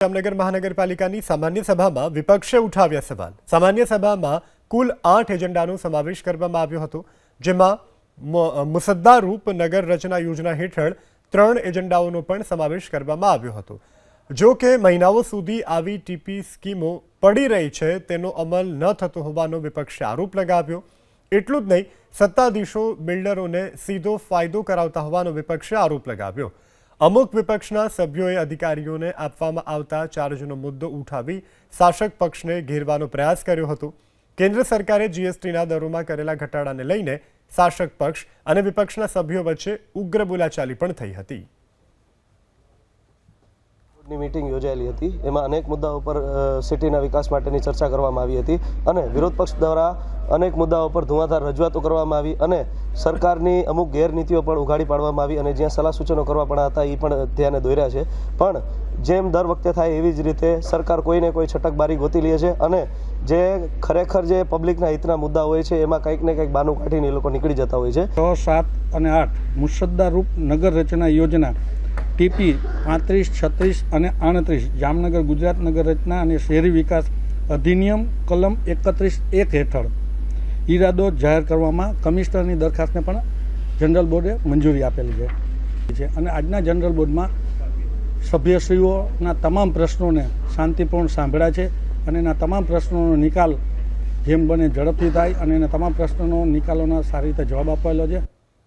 જામનગર મહાનગરપાલિકાની સામાન્ય સભામાં વિપક્ષે ઉઠાવ્યા સવાલ। સામાન્ય સભામાં કુલ 8 એજન્ડાનો સમાવેશ કરવામાં આવ્યો હતો, જેમાં મુસદ્દારૂપ નગર રચના યોજના હેઠળ 3 એજન્ડાઓનો પણ સમાવેશ કરવામાં આવ્યો હતો। જો કે મહિનાઓ સુધી આવી ટીપી સ્કીમો પડી રહી છે, તેનો અમલ ન થતો હોવાનો વિપક્ષે આરોપ લગાવ્યો। એટલું જ નહીં, સત્તાધીશો બિલ્ડરોને સીધો ફાયદો કરાવતા હોવાનો વિપક્ષે આરોપ લગાવ્યો। અમુક વિપક્ષના સભ્યોએ અધિકારીઓને આપવામાં આવતા ચાર્જનો મુદ્દો ઉઠાવી શાસક પક્ષને ઘેરવાનો પ્રયાસ કર્યો હતો। કેન્દ્ર સરકારે જીએસટીના દરોમાં કરેલા ઘટાડાને લઈને શાસક પક્ષ અને વિપક્ષના સભ્યો વચ્ચે ઉગ્ર બોલાચાલી પણ થઈ હતી। મીટિંગ યોજાયેલી હતી, એમાં અનેક મુદ્દાઓ પર સિટીના વિકાસ માટેની ચર્ચા કરવામાં આવી હતી અને વિરોધ પક્ષ દ્વારા અનેક મુદ્દાઓ પર ધુઆધાર રજૂઆતો કરવામાં આવી અને સરકારની અમુક ગેરનીતિઓ પણ ઉઘાડી પાડવામાં આવી અને જ્યાં સલાહ સૂચનો કરવા પણ હતા એ પણ ધ્યાને દોર્યા છે। પણ જેમ દર વખતે થાય એવી જ રીતે સરકાર કોઈને કોઈ છટકબારી ગોતી લે છે અને જે ખરેખર જે પબ્લિકના હિતના મુદ્દા હોય છે એમાં કંઈક ને કંઈક બાનું કાઢીને એ લોકો નીકળી જતા હોય છે। 6, 7 અને 8 મુસદ્દારૂપ નગર રચના યોજના ટીપી 35, 36 અને 38 જામનગર ગુજરાત નગર રચના અને શહેરી વિકાસ અધિનિયમ કલમ 31(1) હેઠળ ઈરાદો જાહેર કરવામાં કમિશનરની દરખાસ્તને પણ જનરલ બોર્ડે મંજૂરી આપેલી છે અને આજના જનરલ બોર્ડમાં સભ્યશ્રીઓના તમામ પ્રશ્નોને શાંતિપૂર્ણ સાંભળ્યા છે અને એના તમામ પ્રશ્નોનો નિકાલ જેમ બને ઝડપથી થાય અને એના તમામ પ્રશ્નોનો નિકાલોના સારી રીતે જવાબ આપેલો છે।